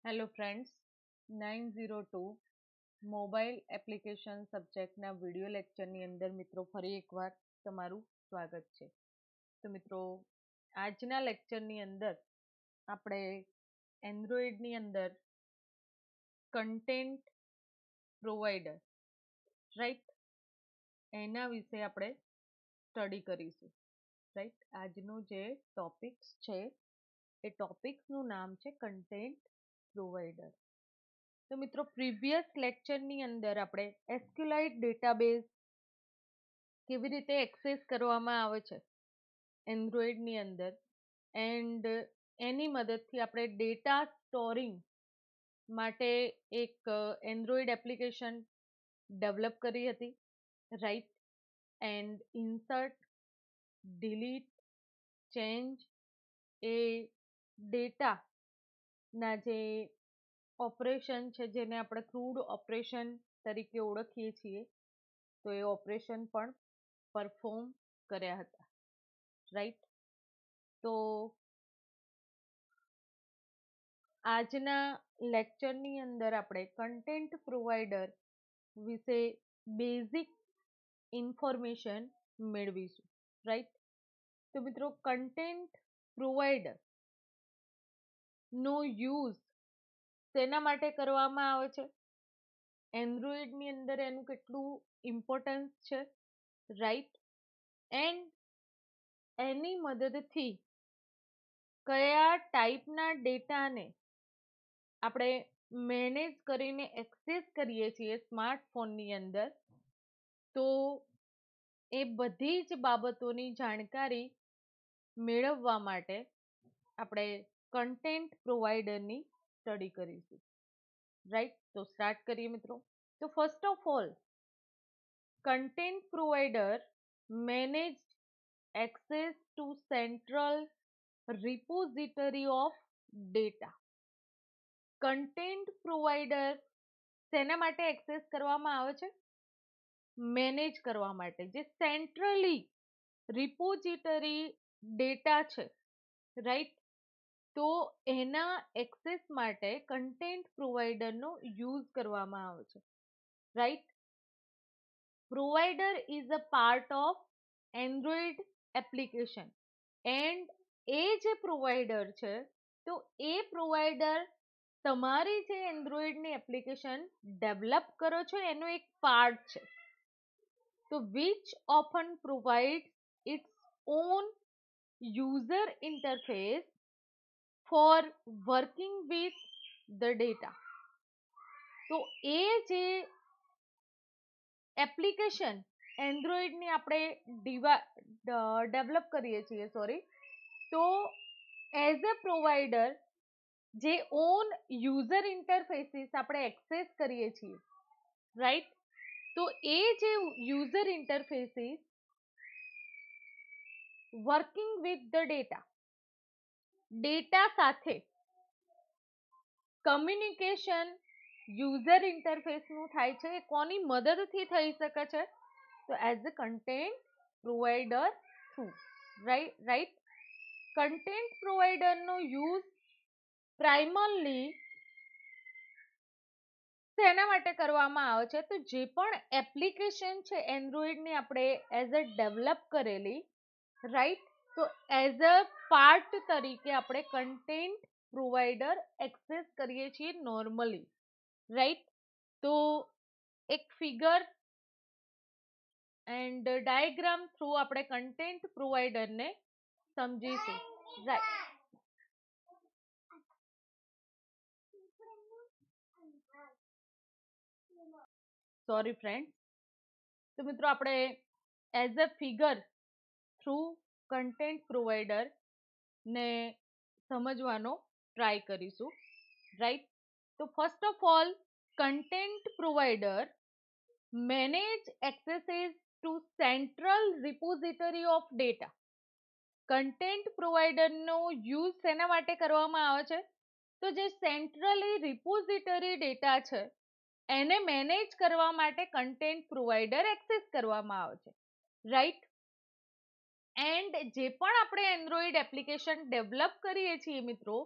Hello friends 902 mobile application સબ્જેક્ટના video લેક્ચરની અંદર મિત્રો ફરી એકવાર તમારું સ્વાગત છે. તો મિત્રો આજના લેક્ચરની અંદર આપણે એન્ડ્રોઈડની અંદર કન્ટેન્ટ પ્રોવાઈડર રાઈટ એના વિશે આપણે સ્ટડી કરીશું. રાઈટ આજનો જે ટોપિક્સ છે એ ટોપિક્સનું નામ છે કન્ટેન્ટ પ્રોવાઈડર. તો મિત્રો પ્રીવિયસ લેક્ચરની અંદર આપણે એસક્યુએલાઇટ ડેટાબેઝ કેવી રીતે એક્સેસ કરવામાં આવે છે એન્ડ્રોઈડની અંદર એન્ડ એની મદદથી આપણે ડેટા સ્ટોરિંગ માટે એક એન્ડ્રોઈડ એપ્લિકેશન ડેવલપ કરી હતી. Right and insert, delete, change એ ડેટાના જે ઓપરેશન છે જેને આપણે ક્રૂડ ઓપરેશન તરીકે ઓળખીએ છીએ તો એ ઓપરેશન પણ પરફોર્મ કર્યા હતા. રાઈટ તો આજના લેક્ચરની અંદર આપણે કન્ટેન્ટ પ્રોવાઈડર વિશે બેઝિક ઇન્ફોર્મેશન મેળવીશું. રાઈટ તો મિત્રો કન્ટેન્ટ પ્રોવાઈડર નો યુઝ શેના માટે કરવામાં આવે છે, એન્ડ્રોઈડની અંદર એનું કેટલું ઇમ્પોર્ટન્સ છે, રાઈટ એન્ડ એની મદદથી કયા ટાઈપના ડેટાને આપણે મેનેજ કરીને એક્સેસ કરીએ છીએ સ્માર્ટફોનની અંદર, તો એ બધી જ બાબતોની જાણકારી મેળવવા માટે આપણે કન્ટેન્ટ પ્રોવાઈડરની સ્ટડી કરીશું. રાઈટ તો સ્ટાર્ટ કરીએ મિત્રો. તો first of all content provider managed access to central repository of data. Content provider શેના માટે એક્સેસ કરવામાં આવે છે, મેનેજ કરવા માટે. જે સેન્ટ્રલી રિપોઝિટરી ડેટા છે રાઈટ તો એના એક્સેસ માટે કન્ટેન્ટ પ્રોવાઈડરનો યુઝ કરવામાં આવે છે. Right provider is a part of Android application and એ જે પ્રોવાઈડર છે તો એ પ્રોવાઈડર તમારી જે એન્ડ્રોઈડની એપ્લિકેશન ડેવલપ કરો છો એનો એક પાર્ટ છે. તો which often provides its own user interface for working with the data. તો એ જે એપ્લિકેશન એન્ડ્રોઈડની આપણે ડેવલપ કરીએ છીએ તો એઝ અ પ્રોવાઈડર જે ઓન યુઝર ઇન્ટરફેસીસ આપણે એક્સેસ કરીએ છીએ રાઈટ તો એ જે user interfaces working with the data સાથે કમ્યુનિકેશન યુઝર ઇન્ટરફેસનું થાય છે એ કોની મદદથી થઈ શકે છે, તો as a content provider through. Right content પ્રોવાઈડરનો યુઝ પ્રાઇમરલી શેના માટે કરવામાં આવે છે, તો જે પણ એપ્લિકેશન છે એન્ડ્રોઈડની આપણે એઝ અ ડેવલપ કરેલી રાઈટ તો એઝ અ પાર્ટ તરીકે આપણે કન્ટેન્ટ પ્રોવાઈડર એક્સેસ કરીએ છીએ નોર્મલી. રાઈટ તો એક ફિગર એન્ડ ડાયાગ્રામ થ્રુ આપણે કન્ટેન્ટ પ્રોવાઈડરને સમજીશું. Right sorry friend. તો મિત્રો આપણે as a figure through content provider ને સમજવાનો ટ્રાય કરીશું. રાઈટ તો first of all content provider manage accesses to central repository of data. Content પ્રોવાઈડરનો યુઝ શેના માટે કરવામાં આવે છે, તો જે સેન્ટ્રલી રિપોઝિટરી ડેટા છે એને મેનેજ કરવા માટે કન્ટેન્ટ પ્રોવાઈડર એક્સેસ કરવામાં આવે છે. રાઈટ એન્ડ જે પણ આપણે એન્ડ્રોઈડ એપ્લિકેશન ડેવલપ કરીએ છીએ મિત્રો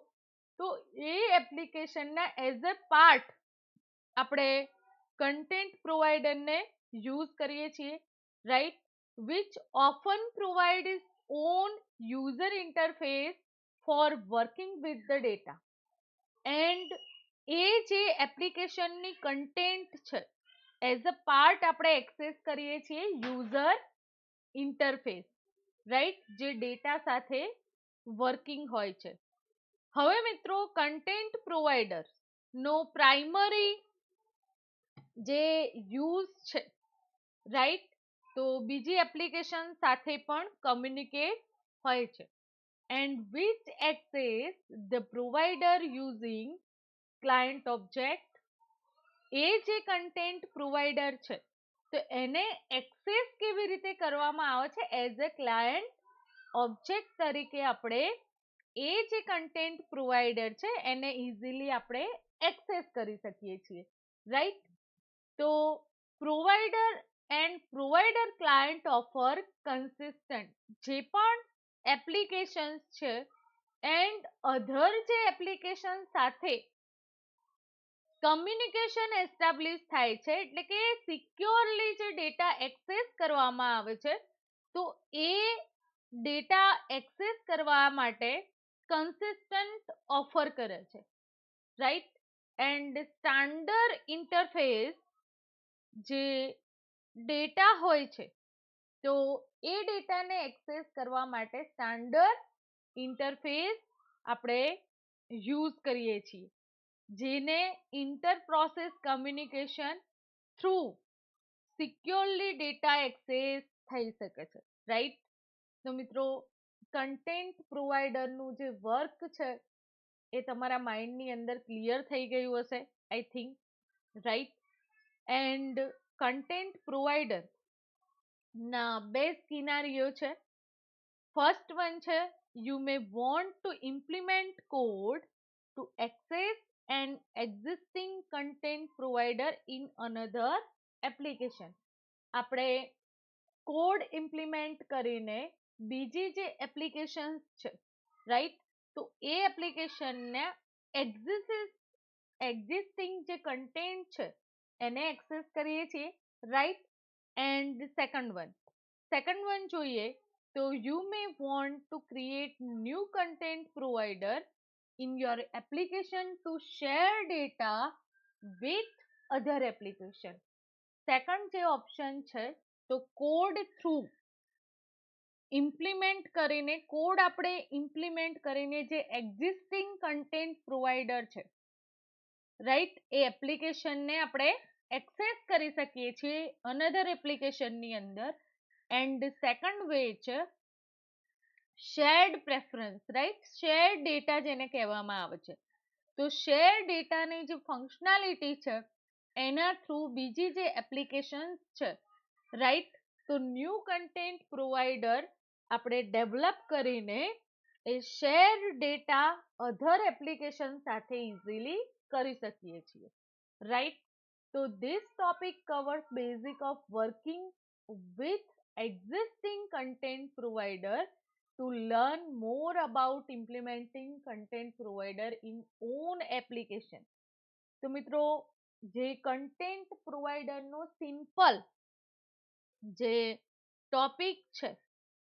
તો એ એપ્લિકેશનના એઝ અ પાર્ટ આપણે કન્ટેન્ટ પ્રોવાઈડરને યુઝ કરીએ છીએ, right, which often provide its own user interface for working with the data. And એ જે એપ્લિકેશનની કન્ટેન્ટ છે એઝ અ પાર્ટ આપણે એક્સેસ કરીએ છીએ યુઝર ઇન્ટરફેસ, રાઈટ, જે ડેટા સાથે વર્કિંગ હોય છે. હવે મિત્રો કન્ટેન્ટ પ્રોવાઈડર નો પ્રાઇમરી જે યુઝ છે, રાઈટ, તો બીજી એપ્લિકેશન સાથે પણ કમ્યુનિકેટ હોય છે. And which access the provider using client object. એ જે કન્ટેન્ટ પ્રોવાઈડર છે તો એને એક્સેસ કેવી રીતે કરવામાં આવે છે એઝ અ ક્લાયન્ટ ઓબ્જેક્ટ તરીકે આપણે એ જે કન્ટેન્ટ પ્રોવાઈડર છે એને ઇઝીલી આપણે એક્સેસ કરી શકીએ છીએ, રાઈટ. તો provider and provider client offer consistent જે પણ એપ્લિકેશન્સ છે એન્ડ અધર જે એપ્લિકેશન સાથે કમ્યુનિકેશન એસ્ટાબ્લિશ થાય છે, એટલે કે સિક્યોરલી જે ડેટા એક્સેસ કરવામાં આવે છે તો એ ડેટા એક્સેસ કરવા માટે કન્સિસ્ટન્ટ ઓફર કરે છે, રાઈટ. એન્ડ સ્ટાન્ડર્ડ ઇન્ટરફેસ જે ડેટા હોય છે તો એ ડેટાને એક્સેસ કરવા માટે સ્ટાન્ડર્ડ ઇન્ટરફેસ આપણે યુઝ કરીએ છીએ, જેને inter process communication through securely data access થઈ શકે છે, રાઈટ. તો મિત્રો કન્ટેન્ટ પ્રોવાઈડરનું જે વર્ક છે એ તમારા માઇન્ડની અંદર ક્લિયર થઈ ગયું હશે, I think, right. And content provider ના બે સિનારીઓ છે. ફર્સ્ટ વન છે, you may want to implement code to access an existing content provider in another application. આપણે કોડ ઇમ્પ્લિમેન્ટ કરીને બીજી જે એપ્લિકેશન છે, રાઈટ, તો એ એપ્લિકેશનને એક્ઝિસ્ટિંગ જે કન્ટેન્ટ છે એને એક્સેસ કરીએ છીએ, રાઈટ. એન્ડ સેકન્ડ વન જોઈએ તો you may want to create new content provider in your application two share data with other application. Second જે ઓપ્શન છે તો કોડ થ્રુ કોડ આપણે ઇમ્પ્લિમેન્ટ કરીને જે એક્ઝિસ્ટિંગ કન્ટેન્ટ પ્રોવાઈડર છે, રાઈટ, એ એપ્લિકેશનને આપણે એક્સેસ કરી શકીએ છીએ અનધર એપ્લિકેશનની અંદર. એન્ડ સેકન્ડ વે છે shared preference, right, share data જેને કહેવામાં આવે છે. તો શેર ડેટાની જે ફંક્શનાલિટી છે એના થ્રુ બીજી જે એપ્લિકેશન છે, રાઈટ, તો ન્યૂ કન્ટેન્ટ પ્રોવાઈડર આપણે ડેવલપ કરીને એ શેર ડેટા અધર એપ્લિકેશન સાથે ઇઝીલી કરી શકીએ છીએ, રાઈટ. તો this topic covers basic of working with existing content provider to learn more about implementing content provider in own application. તો મિત્રો જે કન્ટેન્ટ પ્રોવાઈડરનો સિમ્પલ જે ટોપિક છે,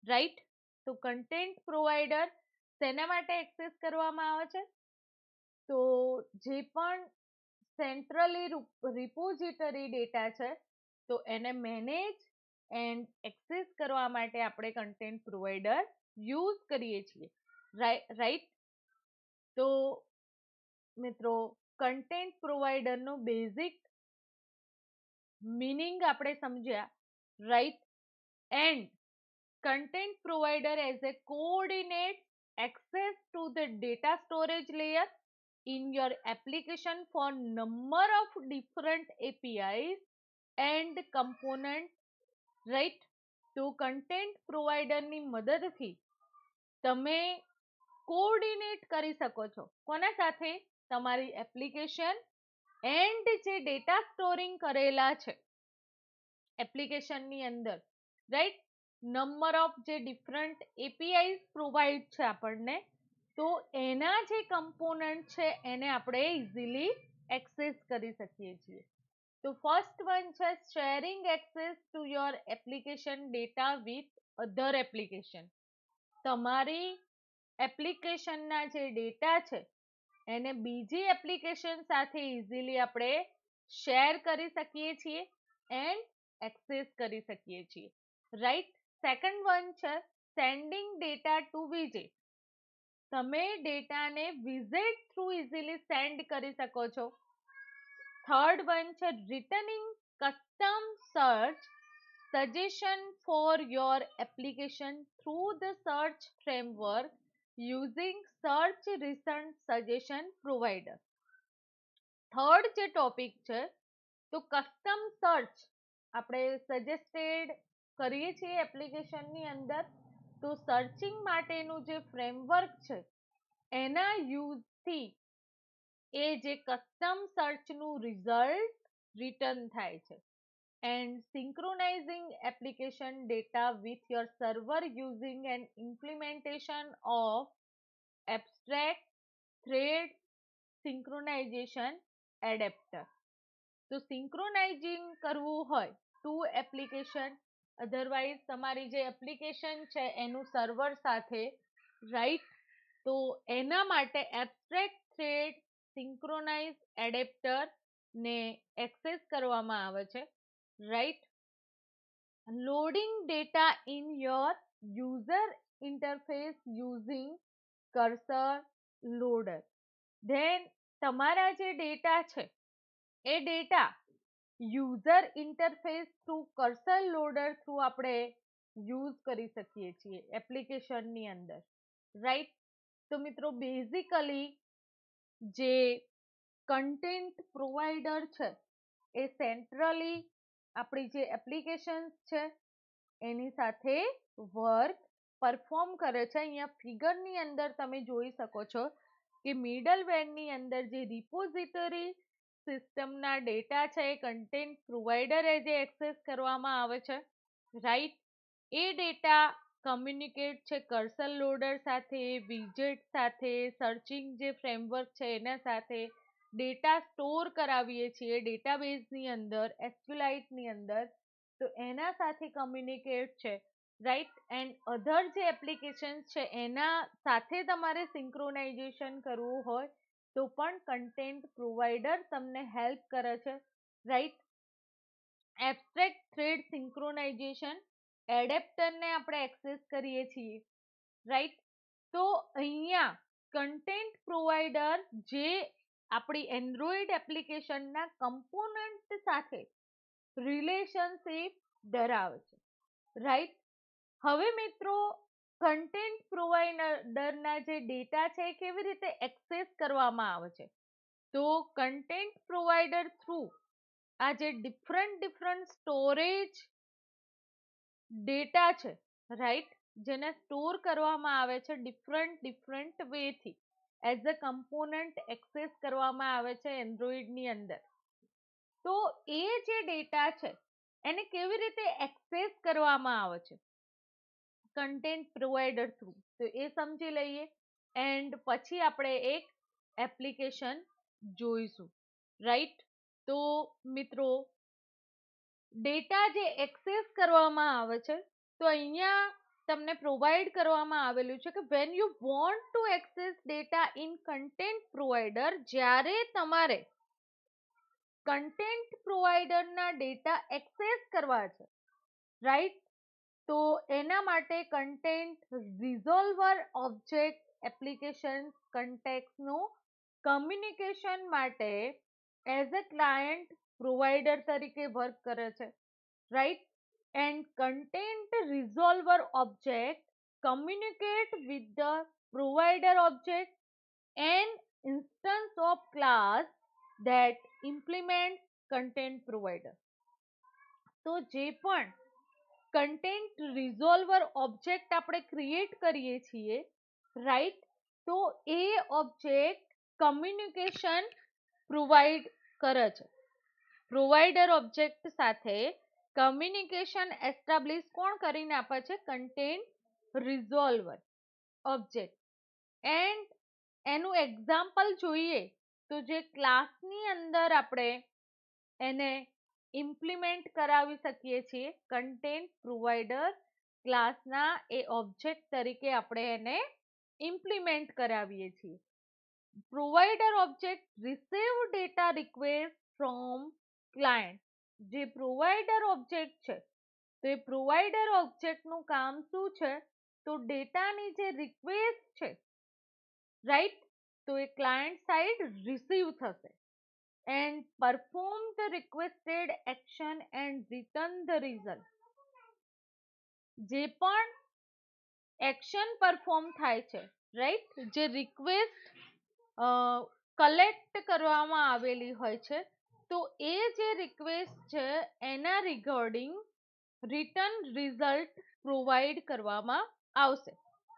રાઈટ, તો કન્ટેન્ટ પ્રોવાઈડર શેના માટે એક્સેસ કરવામાં આવે છે તો જે પણ સેન્ટ્રલી રિપોઝિટરી ડેટા છે તો એને મેનેજ એન્ડ એક્સેસ કરવા માટે આપણે કન્ટેન્ટ પ્રોવાઈડર યુઝ કરીએ છીએ, રાઈટ. તો મિત્રો કન્ટેન્ટ પ્રોવાઈડરનો બેઝિક મીનિંગ આપણે સમજ્યા, right. And content provider as a coordinate access to the data storage layer in your application for number of different APIs and component, right. તો content પ્રોવાઈડરની મદદથી તમે coordinate કરી શકો છો કોના સાથે, તમારી એપ્લિકેશન એન્ડ જે ડેટા સ્ટોરિંગ કરેલા છે એપ્લિકેશનની અંદર, રાઈટ. નંબર ઓફ જે ડિફરન્ટ એપીઆઈ પ્રોવાઈડ છે આપણને તો એના જે કમ્પોનન્ટ છે એને આપણે ઇઝીલી એક્સેસ કરી શકીએ છીએ. તો ફર્સ્ટ વન છે sharing access to your application data with other application. તમારી એપ્લિકેશનના જે ડેટા છે એને બીજી એપ્લિકેશન સાથે ઇઝીલી આપણે શેર કરી શકીએ છીએ એન્ડ એક્સેસ કરી શકીએ છીએ. રાઈટ. સેકન્ડ વન છે સેન્ડિંગ ડેટા ટુ વિઝિટ. તમે ડેટાને વિઝિટ થ્રુ ઇઝીલી સેન્ડ કરી શકો છો. થર્ડ વન છે returning custom search suggestion for your application through the search framework using search result suggestion provider. Third જે ટોપિક છે તો કસ્ટમ સર્ચ આપણે સજેસ્ટેડ કરીએ છીએ એપ્લિકેશનની અંદર, તો સર્ચિંગ માટેનું જે ફ્રેમવર્ક છે એના યુઝથી એ જે કસ્ટમ સર્ચનું રિઝલ્ટ રિટર્ન થાય છે. And synchronising application data with your server using an implementation of abstract thread synchronisation adapter. તો સિંક્રોનાઇઝિંગ કરવું હોય ટુ એપ્લિકેશન, અધરવાઇઝ તમારી જે એપ્લિકેશન છે એનું સર્વર સાથે, રાઈટ, તો એના માટે એબ્સ્ટ્રેક્ટ થ્રેડ સિંક્રોનાઇઝ એડેપ્ટર ને એક્સેસ કરવામાં આવે છે. Right. Loading data in your user interface using cursor loader. Then તમારા જે ડેટા છે એ data user interface through cursor loader through આપણે યુઝ કરી શકીએ છીએ એપ્લિકેશનની અંદર. રાઈટ. તો મિત્રો બેઝિકલી જે કન્ટેન્ટ પ્રોવાઈડર છે એ સેન્ટ્રલી આપણી જે એપ્લિકેશન છે એની સાથે વર્ક પરફોર્મ કરે છે. અહીંયા ફિગરની અંદર તમે જોઈ શકો છો કે મિડલવેરની અંદર જે રિપોઝિટરી સિસ્ટમના ડેટા છે એ કન્ટેન્ટ પ્રોવાઈડરે જે એક્સેસ કરવામાં આવે છે, રાઈટ, એ ડેટા કમ્યુનિકેટ છે કર્સર લોડર સાથે, વિજેટ સાથે, સર્ચિંગ જે ફ્રેમવર્ક છે એના સાથે, ડેટા સ્ટોર કરાવીએ છીએ ડેટાબેઝની અંદર, એસક્યુએલાઇટની અંદર, તો એના સાથે કમ્યુનિકેટ છે. રાઈટ. એન્ડ અધર જે એપ્લિકેશન છે એના સાથે તમારે સિંક્રોનાઇઝેશન કરવું હોય તો પણ કન્ટેન્ટ પ્રોવાઈડર તમને હેલ્પ કરે છે. રાઈટ. એબ્સ્ટ્રેક્ટ થ્રેડ સિંક્રોનાઇઝેશન એડેપ્ટરને આપણે એક્સેસ કરીએ છીએ. રાઈટ. તો અહીંયા કન્ટેન્ટ પ્રોવાઈડર જે આપણી એન્ડ્રોઈડ એપ્લિકેશનના કમ્પોનન્ટ સાથે રિલેશનશિપ ધરાવે છે. રાઈટ. હવે મિત્રો કન્ટેન્ટ પ્રોવાઈડરના જે ડેટા છે એ કેવી રીતે એક્સેસ કરવામાં આવે છે, તો કન્ટેન્ટ પ્રોવાઈડર થ્રુ આ જે ડિફરન્ટ સ્ટોરેજ ડેટા છે, રાઈટ, જેને સ્ટોર કરવામાં આવે છે ડિફરન્ટ વેથી એઝ અ કમ્પોનન્ટ એક્સેસ કરવામાં આવે છે એન્ડ્રોઈડની અંદર. તો એ જે ડેટા છે એને કેવી રીતે એક્સેસ કરવામાં આવે છે કન્ટેન્ટ પ્રોવાઈડર થ્રુ, તો એ સમજી લઈએ એન્ડ પછી આપણે એક એપ્લિકેશન જોઈશું. રાઈટ. તો મિત્રો ડેટા જે એક્સેસ કરવામાં આવે છે તો અહીંયા તમને પ્રોવાઈડ કરવામાં આવેલું છે કે when you want to access data in content provider, જ્યારે તમારે કન્ટેન્ટ પ્રોવાઈડરના ડેટા એક્સેસ કરવા છે, રાઈટ, તો એના માટે કન્ટેન્ટ રિઝોલ્વર ઓબ્જેક્ટ એપ્લિકેશન કન્ટેક્ટનું કમ્યુનિકેશન માટે એઝ અ ક્લાયન્ટ પ્રોવાઈડર તરીકે વર્ક કરે છે. Right. And content resolver object communicate with the provider object and instance of class that implement content provider. તો જે પણ કન્ટેન્ટ રિઝોલ્વર ઓબ્જેક્ટ આપણે create કરીએ છીએ, રાઈટ, તો એ ઓબ્જેક્ટ કમ્યુનિકેશન પ્રોવાઈડ કરે છે. પ્રોવાઈડર ઓબ્જેક્ટ સાથે કમ્યુનિકેશન એસ્ટાબ્લિશ કોણ કરીને આપે છે? Content resolver object. એન્ડ એનું એક્ઝામ્પલ જોઈએ તો જે ક્લાસની અંદર આપણે એને ઇમ્પ્લિમેન્ટ કરાવી શકીએ છીએ કન્ટેન્ટ પ્રોવાઈડર ક્લાસના એ ઓબ્જેક્ટ તરીકે આપણે એને ઇમ્પ્લિમેન્ટ કરાવીએ છીએ. Provider object receive data request from client. જે પ્રોવાઈડર ઓબ્જેક્ટ છે તો એ પ્રોવાઈડર ઓબ્જેક્ટનું કામ શું છે, તો ડેટાની જે રિક્વેસ્ટ છે, રાઈટ, તો એ ક્લાયન્ટ સાઈડ રિસીવ થશે and perform the requested action and return the result. જે પણ એક્શન પરફોર્મ થાય છે, રાઈટ, જે રિક્વેસ્ટ કલેક્ટ કરવામાં આવેલી હોય છે, તો એ જે રિક્વેસ્ટ છે એના રિગાર્ડિંગ રિટર્ન રિઝલ્ટ પ્રોવાઈડ કરવામાં આવશે,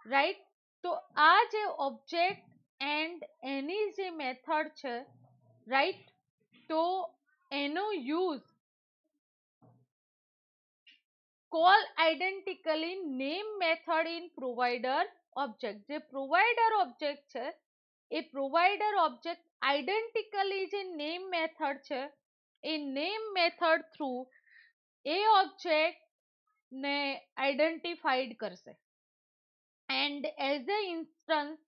રાઈટ. તો આ જે ઓબ્જેક્ટ એન્ડ એની જે મેથડ છે, રાઈટ, તો એનો use call identically name method in provider object. જે પ્રોવાઈડર ઓબ્જેક્ટ છે એ પ્રોવાઈડર ઓબ્જેક્ટ આઇડેન્ટિકલી જે નેમ મેથડ છે એ નેમ મેથડ થ્રુ એ ઓબ્જેક્ટ ને આઈડેન્ટિફાઈડ કરશે and as a instance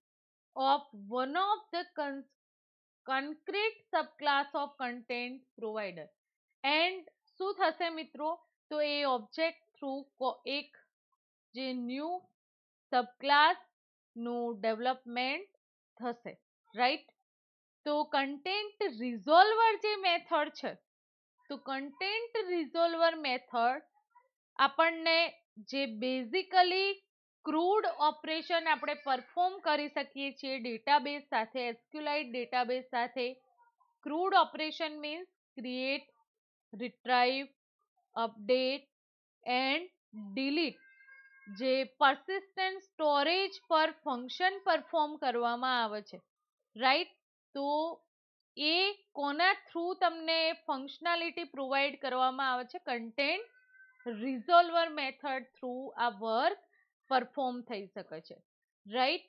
of one of the concrete subclass of content provider. And શું થશે મિત્રો, તો એ ઓબ્જેક્ટ થ્રુ એક જે ન્યૂ સબક્લાસ નું ડેવલપમેન્ટ થશે, રાઈટ. તો કન્ટેન્ટ રિઝોલ્વર જે મેથડ છે, તો કન્ટેન્ટ રિઝોલ્વર મેથડ આપણને જે બેઝિકલી ક્રૂડ ઓપરેશન આપણે પરફોર્મ કરી શકીએ છીએ ડેટાબેઝ સાથે, એસક્યુએલાઇટ ડેટાબેઝ સાથે. Crude operation means create, retrieve, update and delete. જે persistent સ્ટોરેજ પર ફંક્શન પરફોર્મ કરવામાં આવે છે, રાઈટ. તો એ કોના થ્રુ તમને ફંક્શનાલિટી પ્રોવાઈડ કરવામાં આવે છે, કન્ટેન્ટ રિઝોલ્વર મેથડ થ્રુ આ વર્ક પરફોર્મ થઈ શકે છે, રાઈટ.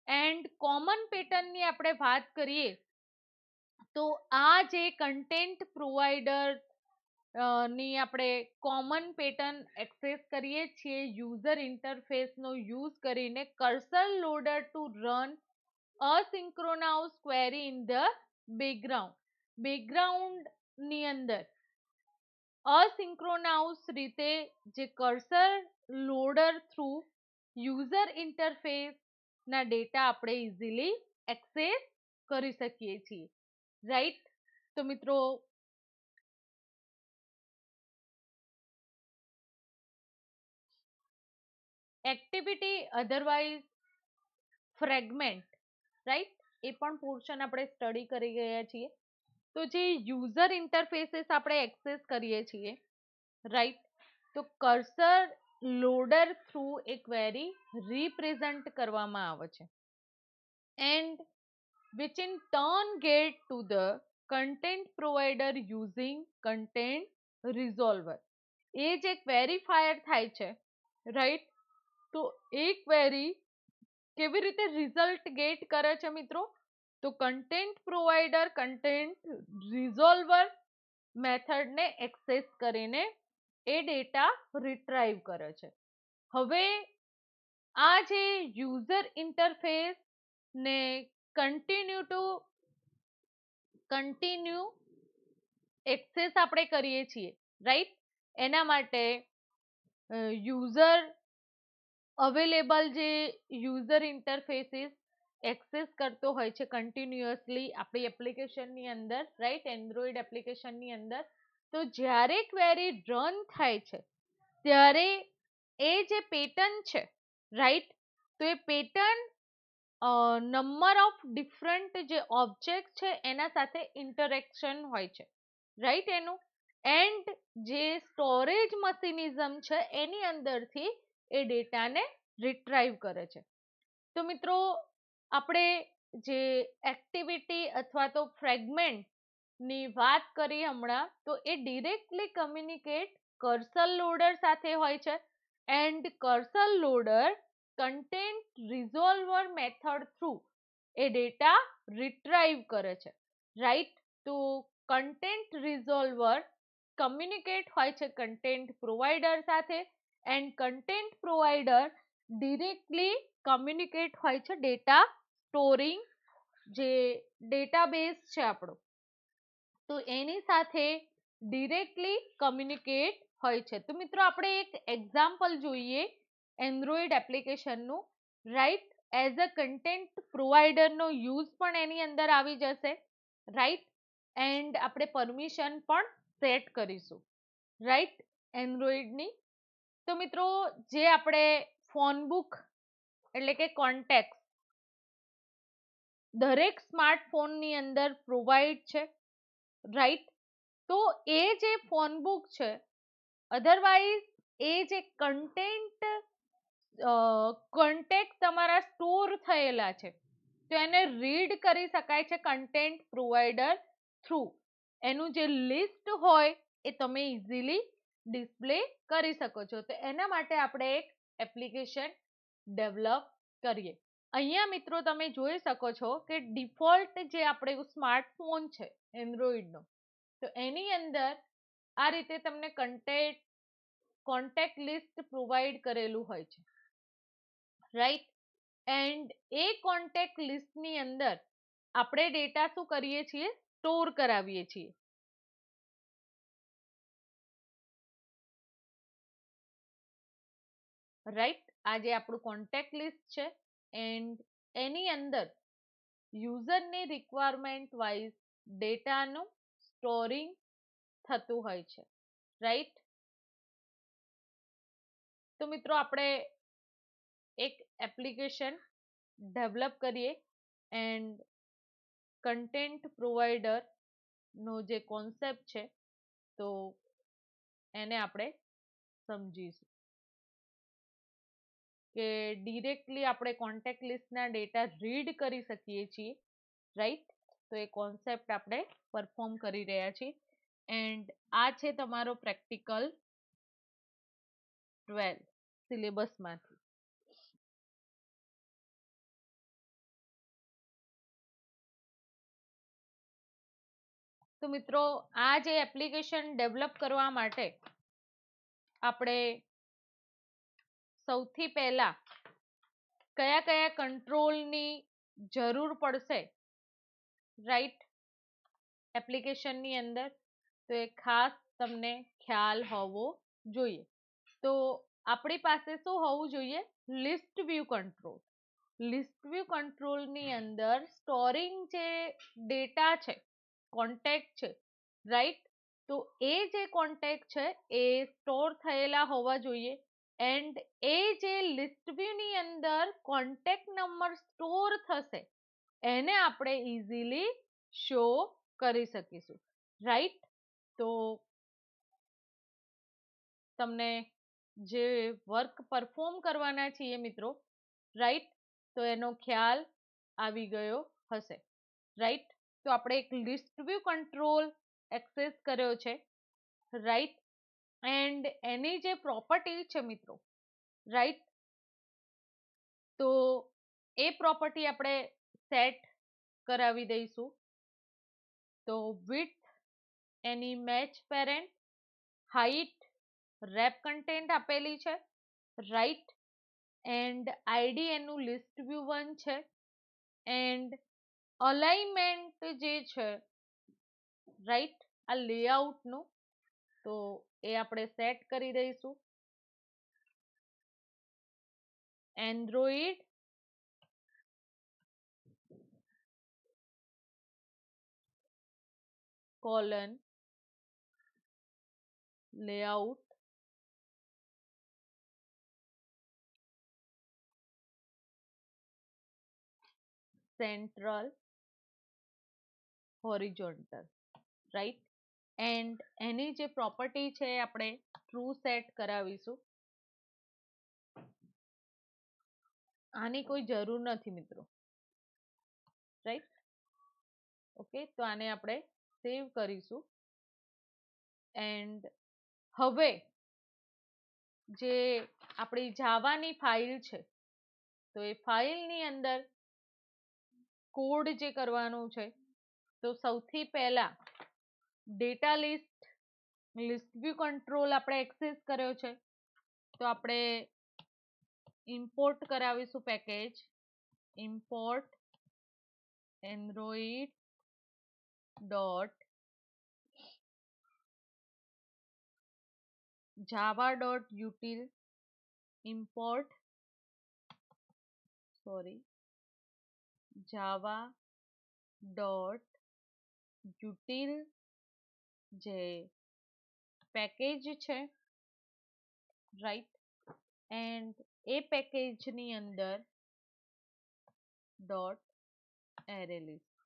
એન્ડ કોમન પેટર્નની આપણે વાત કરીએ તો આ જે કન્ટેન્ટ પ્રોવાઈડર ની આપણે કોમન પેટર્ન એક્સેસ કરીએ છીએ યુઝર ઇન્ટરફેસનો યુઝ કરીને cursor loader to run asynchronous query in the background. બેકગ્રાઉન્ડની અંદર અસિંક્રોનાઉસ રીતે જે cursor loader through user interface ના ડેટા આપણે ઇઝીલી એક્સેસ કરી શકીએ છીએ, રાઈટ. તો મિત્રો એક્ટિવિટી અધરવાઇઝ ફ્રેગમેન્ટ, રાઈટ, એ પણ પોર્શન આપણે સ્ટડી કરી ગયા છીએ. તો જે યુઝર ઇન્ટરફેસીસ આપણે એક્સેસ કરીએ છીએ, રાઈટ, તો કર્સર લોડર થ્રુ એ ક્વેરી રિપ્રેઝન્ટ કરવામાં આવે છે and which in turn get to the content provider using content resolver. એ જે ક્વેરીફાયર થાય છે, રાઈટ, તો એ ક્વેરી કેવી રીતે રિઝલ્ટ ગેટ કરે છે મિત્રો, તો કન્ટેન્ટ પ્રોવાઈડર કન્ટેન્ટ રિઝોલ્વર મેથડને એક્સેસ કરીને એ ડેટા રિટ્રાઈવ કરે છે. હવે આ જે યુઝર ઇન્ટરફેસ ને કન્ટિન્યુ એક્સેસ આપણે કરીએ છીએ, રાઈટ. એના માટે યુઝર અવેલેબલ જે યુઝર ઇન્ટરફેસીસ એક્સેસ કરતો હોય છે કન્ટિન્યુઅસલી આપણી એપ્લિકેશનની અંદર, રાઈટ, એન્ડ્રોઈડ એપ્લિકેશનની અંદર. તો જ્યારે ક્વેરી રન થાય છે ત્યારે એ જે પેટર્ન છે, રાઈટ, તો એ પેટર્ન નંબર ઓફ ડિફરન્ટ જે ઓબ્જેક્ટ છે એના સાથે ઇન્ટરેક્શન હોય છે, રાઈટ. એનું એન્ડ જે સ્ટોરેજ મિકેનિઝમ છે એની અંદરથી એ ડેટાને રિટ્રાઈવ કરે છે. તો મિત્રો આપણે જે એક્ટિવિટી અથવા તો ફ્રેગમેન્ટ ની વાત કરી હમણાં, તો એ ડિરેક્ટલી કમ્યુનિકેટ કર્સર લોડર સાથે હોય છે and cursor loader content resolver method through A data retrieve કરે છે, રાઈટ. તો કન્ટેન્ટ રિઝોલ્વર કમ્યુનિકેટ હોય છે કન્ટેન્ટ પ્રોવાઈડર સાથે, and content provider directly communicate હોય છે ડેટા સ્ટોરિંગ જે ડેટાબેઝ છે આપણો, તો એની સાથે ડિરેક્ટલી કમ્યુનિકેટ હોય છે. તો મિત્રો આપણે એક એક્ઝામ્પલ જોઈએ એન્ડ્રોઈડ એપ્લિકેશનનું, રાઈટ. એઝ અ કન્ટેન્ટ પ્રોવાઈડરનો યુઝ પણ એની અંદર આવી જશે, રાઈટ. એન્ડ આપણે પરમિશન પણ સેટ કરીશું, રાઈટ, એન્ડ્રોઈડની. તો મિત્રો જે આપણે ફોન બુક એટલે કે કોન્ટેક્ટ દરેક સ્માર્ટફોનની અંદર પ્રોવાઈડ છે, રાઈટ. તો એ જે ફોન બુક છે, અધરવાઇઝ એ જે કોન્ટેક્ટ તમારા સ્ટોર થયેલા છે, તો એને રીડ કરી શકાય છે કન્ટેન્ટ પ્રોવાઈડર થ્રુ. એનું જે લિસ્ટ હોય એ તમે ઇઝીલી ડિસ્પ્લે કરી શકો છો. તો એના માટે આપણે એક એપ્લિકેશન ડેવલપ કરીએ. અહીંયા મિત્રો તમે જોઈ શકો છો કે ડિફોલ્ટ જે આપણે સ્માર્ટફોન છે એન્ડ્રોઈડનો, તો એની અંદર આ રીતે તમને કોન્ટેક્ટ લિસ્ટ પ્રોવાઈડ કરેલું હોય છે, રાઈટ. એન્ડ એ કોન્ટેક્ટ લિસ્ટની અંદર આપણે ડેટા શું કરીએ છીએ, સ્ટોર કરાવીએ છીએ, રાઈટ. આ જે આપણું કોન્ટેક્ટ લિસ્ટ છે એન્ડ એની અંદર યુઝરની રિક્વાયરમેન્ટ વાઇઝ ડેટાનું સ્ટોરિંગ થતું હોય છે, રાઈટ. તો મિત્રો આપણે એક એપ્લિકેશન ડેવલપ કરીએ એન્ડ કન્ટેન્ટ પ્રોવાઈડર નો જે કોન્સેપ્ટ છે તો એને આપણે સમજીશું કે ડિરેક્ટલી આપણે કોન્ટેક્ટ લિસ્ટના ડેટા રીડ કરી શકીએ છીએ, રાઈટ. તો એ કોન્સેપ્ટ આપણે પરફોર્મ કરી રહ્યા છીએ એન્ડ આ છે તમારો પ્રેક્ટિકલ 12 સિલેબસમાંથી. તો મિત્રો આ જે એપ્લિકેશન ડેવલપ કરવા માટે આપણે સૌથી પહેલા કયા કયા કંટ્રોલની જરૂર પડશે, રાઈટ, એપ્લિકેશનની અંદર, તો એ ખાસ તમને ખ્યાલ હોવો જોઈએ. તો આપણી પાસે શું હોવું જોઈએ, list view control. List view કંટ્રોલની અંદર સ્ટોરિંગ જે ડેટા છે, કોન્ટેક્ટ છે, રાઈટ. તો એ જે કોન્ટેક્ટ છે એ સ્ટોર થયેલા હોવા જોઈએ એન્ડ એ જે લિસ્ટ વ્યૂની અંદર કોન્ટેક્ટ નંબર સ્ટોર થશે એને આપણે ઇઝીલી શો કરી શકીશું, રાઈટ. તો તમને જે વર્ક પરફોર્મ કરવાના છીએ મિત્રો, રાઈટ, તો એનો ખ્યાલ આવી ગયો હશે, રાઈટ. તો આપણે એક લિસ્ટ વ્યૂ કંટ્રોલ એક્સેસ કર્યો છે, રાઈટ. એન્ડ એની જે પ્રોપર્ટી છે મિત્રો, રાઈટ, તો એ પ્રોપર્ટી આપણે સેટ કરાવી દઈશું. તો વિડ્થ એની match parent, height, wrap content આપેલી છે, રાઈટ. એન્ડ આઈડી એનું લિસ્ટ વ્યૂ 1 છે એન્ડ અલાઈનમેન્ટ જે છે, રાઈટ, આ લેઆઉટનું, તો એ આપણે સેટ કરી દઈશું. Android colon layout central horizontal, right. And એની જે પ્રોપર્ટી છે આપણે ટ્રુ સેટ કરાવીશું. આની કોઈ જરૂર નથી મિત્રો, રાઈટ. ઓકે, તો આને આપણે સેવ કરીશું એન્ડ હવે જે આપણી જાવાની ફાઇલ છે તો એ ફાઇલની અંદર કોડ જે કરવાનું છે, તો સૌથી પહેલા ડેટા લિસ્ટ વ્યૂ કંટ્રોલ આપણે એક્સેસ કર્યો છે, તો આપણે ઇમ્પોર્ટ કરાવીશું package import Android dot Java dot util import Java dot util જે પેકેજ છે, રાઈટ, એન્ડ એ પેકેજની અંદર ડોટ એરે લિસ્ટ,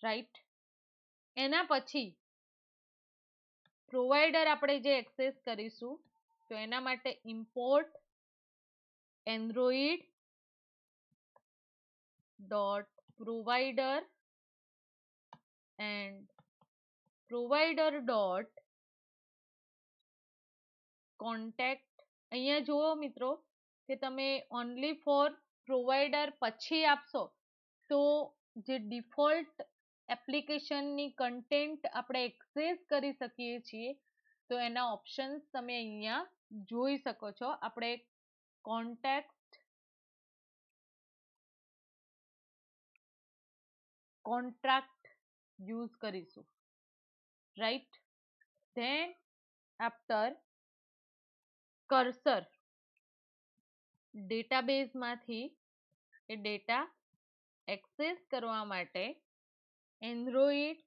રાઈટ. એના પછી પ્રોવાઈડર આપણે જે એક્સેસ કરીશું, તો એના માટે import Android dot provider and provider dot contact. અહીંયા જુઓ મિત્રો કે તમે ઓનલી ફોર પ્રોવાઈડર પછી આપશો તો જે ડિફોલ્ટ એપ્લિકેશનની કન્ટેન્ટ આપણે એક્સેસ કરી શકીએ છીએ, તો એના ઓપ્શન્સ તમે અહીંયા જોઈ શકો છો. આપણે કોન્ટ્રાક્ટ યુઝ કરીશું, રાઈટ. ધેન આફ્ટર કર્સર ડેટાબેઝમાંથી એ ડેટા એક્સેસ કરવા માટે Android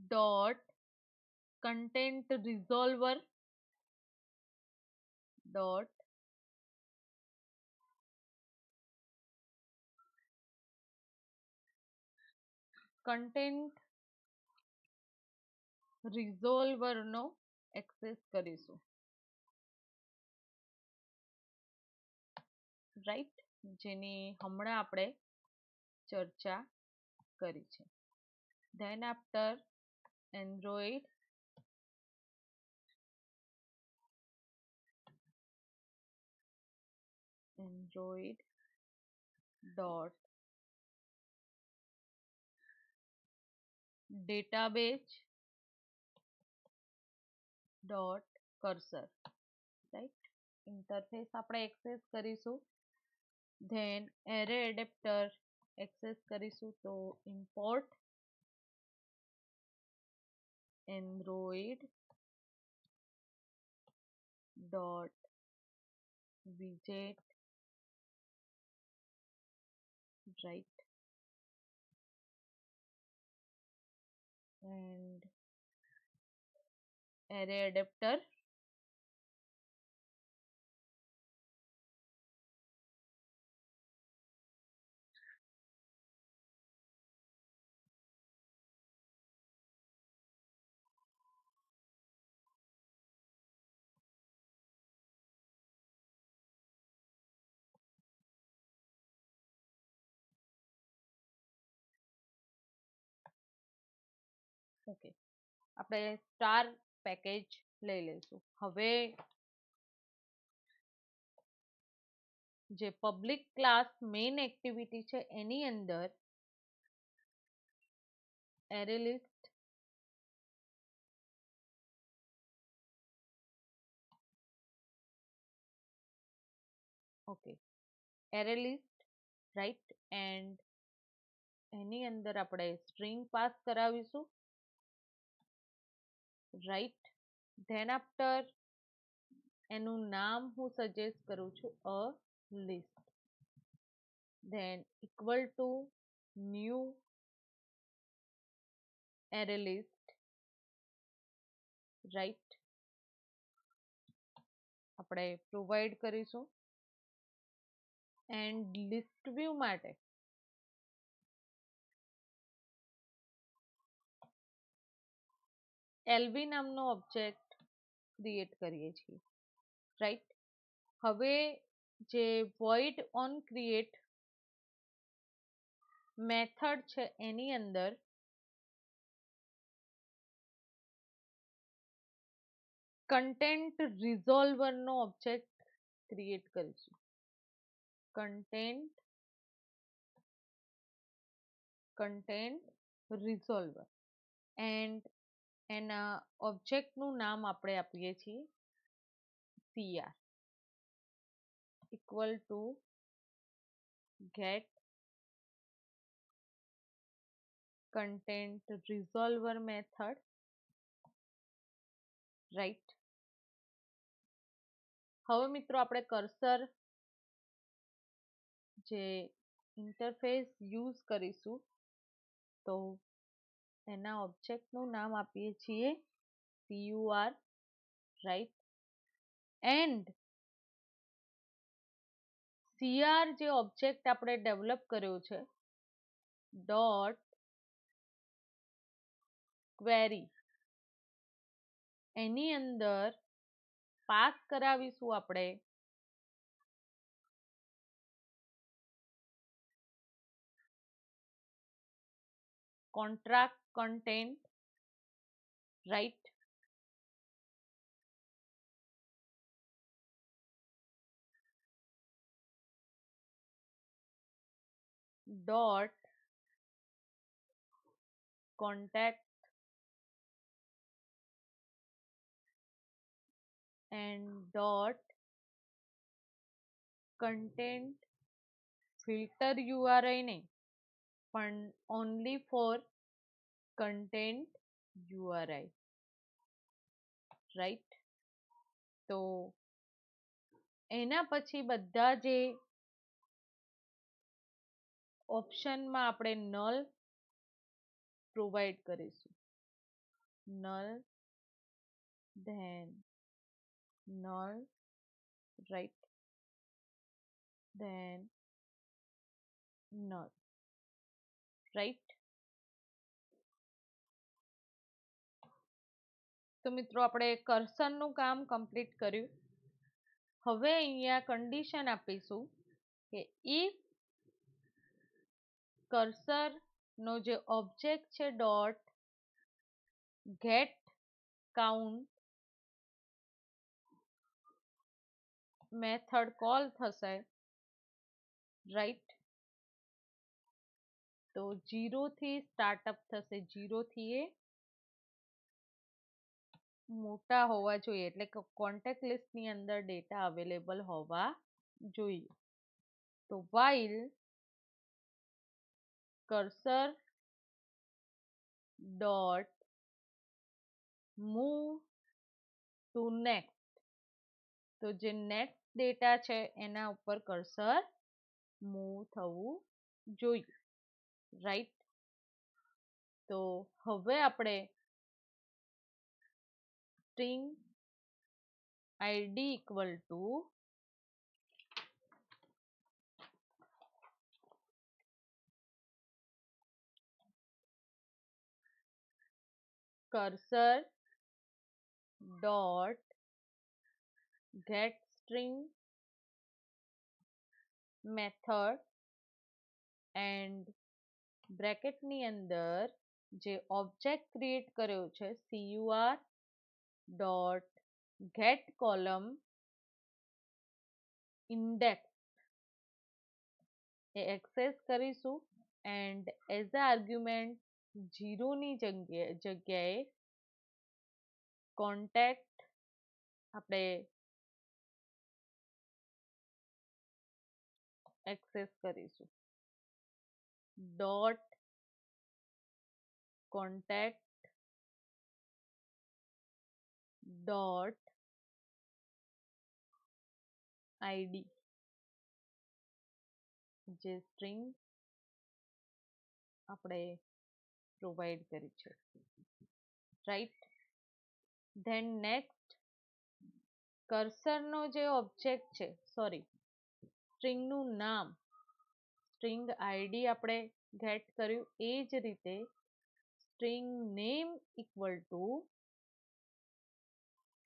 dot content resolver dot content રિઝોલ્વરનો એક્સેસ કરીશું, રાઈટ, જેની હમણાં આપણે ચર્ચા કરી છે. Then after Android dot database dot cursor, right, interface આપણે એક્સેસ કરીશું. ધેન એરે એડેપ્ટર એક્સેસ કરીશું, તો ઇમ્પોર્ટ એન્ડ્રોઈડ ડોટ વિજેટ, right, and array adapter okay. આપણે સ્ટાર પેકેજ લઈ લઈશું. હવે જે પબ્લિક ક્લાસ મેઇન એક્ટિવિટી છે એની અંદર array list okay array list, right, and એની અંદર આપણે સ્ટ્રિંગ પાસ કરાવીશું, રાઈટ. ધેન આફ્ટર એનું નામ હું સજેસ્ટ કરું છું a list, then equal to new array list, right, આપણે પ્રોવાઈડ કરીશું. એન્ડ લિસ્ટ વ્યૂ માટે એલવી નામનો ઓબ્જેક્ટ ક્રિએટ કરીએ છીએ, રાઈટ. હવે જે void on create મેથડ છે એની અંદર કન્ટેન્ટ રિઝોલ્વરનો ઓબ્જેક્ટ ક્રિએટ કરીશું. કન્ટેન્ટ રિઝોલ્વર એન્ડ એના ઓબ્જેક્ટનું નામ આપણે આપીએ છીએ CR equal to get content resolver method, right. હવે મિત્રો આપણે કર્સર જે ઇન્ટરફેસ યુઝ કરીશું તો એના ઓબ્જેક્ટનું નામ આપીએ છીએ CUR, રાઈટ. એન્ડ CR જે ઓબ્જેક્ટ આપણે ડેવલપ કર્યો છે ડોટ ક્વેરી એની અંદર પાસ કરાવીશું આપણે contract content, right. Dot contact and dot content filter URI નહીં પણ only for content URI, right. તો એના પછી બધા જે ઓપ્શનમાં આપણે નલ પ્રોવાઈડ કરીશું. Null then null, right, then null, right. તો મિત્રો આપણે કર્સરનું કામ કમ્પ્લીટ કર્યું. હવે અહીંયા કન્ડિશન આપીશું કે ઇફ કર્સરનો જે ઓબ્જેક્ટ છે dot get count method call થશે, રાઈટ. તો 0 થી સ્ટાર્ટઅપ થશે. 0 થી એ મોટા હોવા જોઈએ એટલે કે કોન્ટેક્ટ લિસ્ટની અંદર ડેટા અવેલેબલ હોવા જોઈએ. તો while cursor dot move to next, તો જે નેક્સ્ટ ડેટા છે એના ઉપર કર્સર મૂવ થવું જોઈએ, રાઈટ. તો હવે આપણે string id equal to cursor dot get string method and બ્રેકેટની અંદર જે ઓબ્જેક્ટ ક્રિએટ કર્યો છે CUR dot get column index એ એક્સેસ કરીશું એન્ડ એઝ અ આર્ગ્યુમેન્ટ 0ની જગ્યાએ કોન્ટેક્ટ આપણે એક્સેસ કરીશું. ડોટ કોન્ટેક્ટ ડોટ ID જે સ્ટ્રિંગ આપણે પ્રોવાઈડ કરી છે, રાઈટ. ધેન નેક્સ્ટ કર્સરનો જે ઓબ્જેક્ટ છે સ્ટ્રિંગનું નામ સ્ટ્રિંગ ID આપણે ગેટ કર્યું એ જ રીતે string name equal to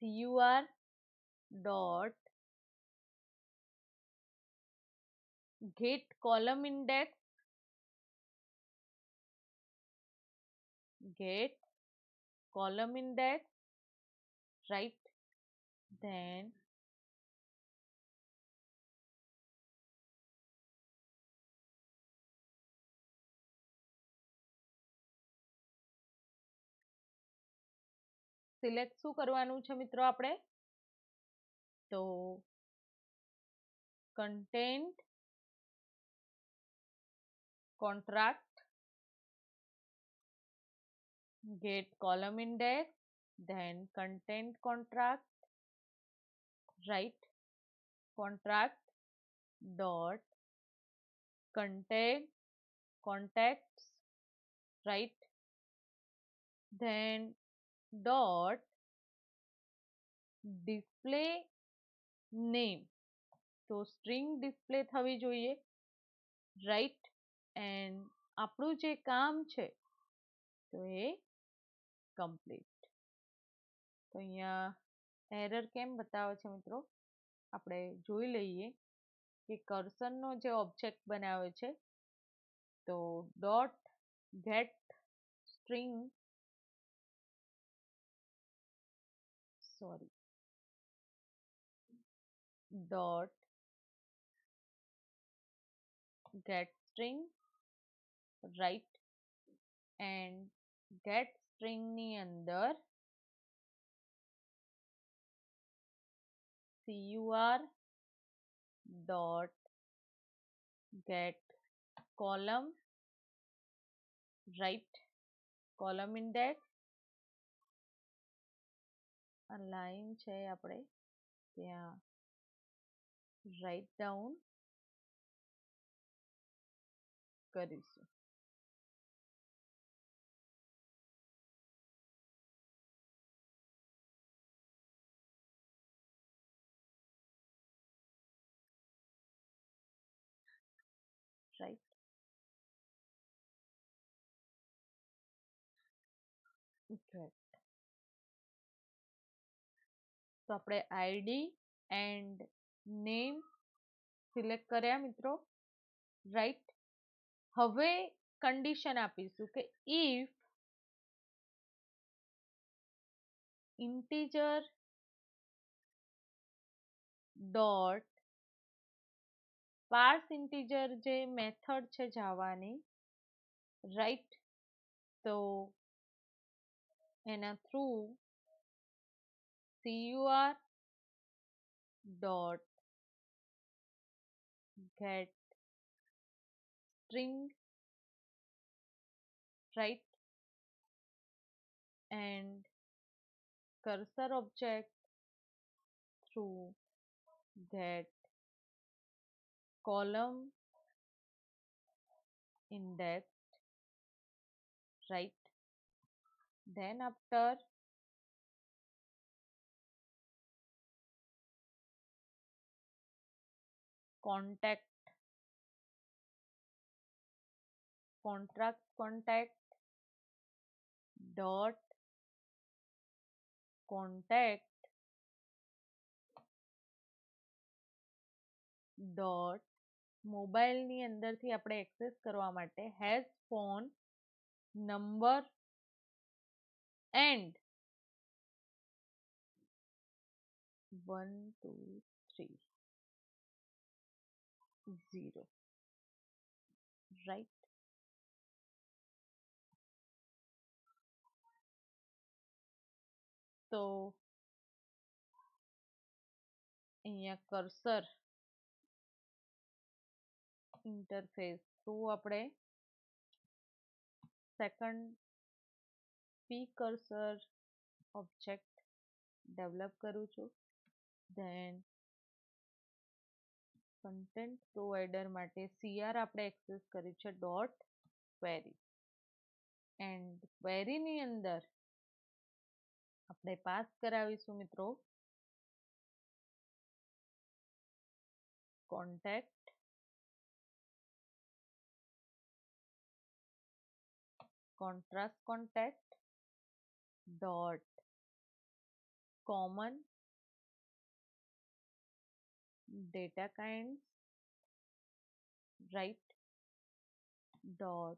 CUR dot get column index, right. Then select શું કરવાનું છે મિત્રો આપણે? તો content contract, get column index, then content contract, write contract dot contain contacts, right, then dot display name, તો string display થવી જોઈએ, right, and આપણું જે કામ છે તો એ complete. તો અહીંયા એરર કેમ બતાવે છે મિત્રો? આપણે જોઈ લઈએ કે કર્સરનો જે ઓબ્જેક્ટ બનાવ્યો છે તો dot get string dot get string, right, and get string ની અંદર cur dot get column, right, column index, આ લાઈન છે આપણે ત્યાં રાઇટ ડાઉન કરીશું. રાઈટ, તો આપણે આઈડી એન્ડ નેમ સિલેક્ટ કર્યા મિત્રો, રાઈટ. હવે કન્ડિશન આપીશું કે ઇફ ઇન્ટીજર ડોટ પાર્સ ઇન્ટીજર જે મેથડ છે જાવાની, રાઈટ, તો એના through cur dot get string, right, and cursor object through get column index, right, then after contact contract contact dot contact dot મોબાઈલની અંદરથી આપણે એક્સેસ કરવા માટે has phone number and 1 2 3 0, right. તો અહીંયા કર્સર ઇન્ટરફેસ થ્રુ આપણે second પી cursor object develop કરું છું. ધેન કન્ટેન્ટ પ્રોવાઈડર માટે CR આપણે એક્સેસ કર્યું છે ડોટ ક્વેરી, એન્ડ ક્વેરીની અંદર આપણે પાસ કરાવીશું મિત્રો contact contrast contact dot common data kinds, right, dot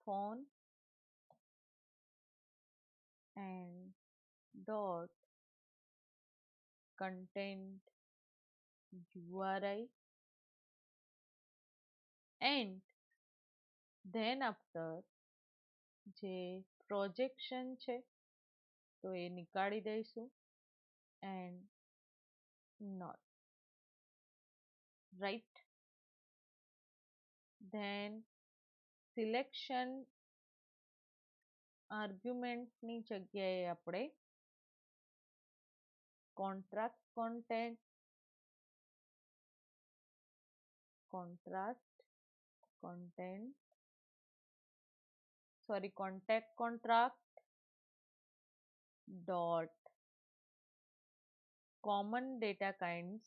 phone and dot content URI, and then after જે પ્રોજેક્શન છે તો એ નીકાળી દઈશું and not, right. Then selection આર્ગ્યુમેન્ટની જગ્યાએ આપણે contract content, contrast content, contact contract dot common data kinds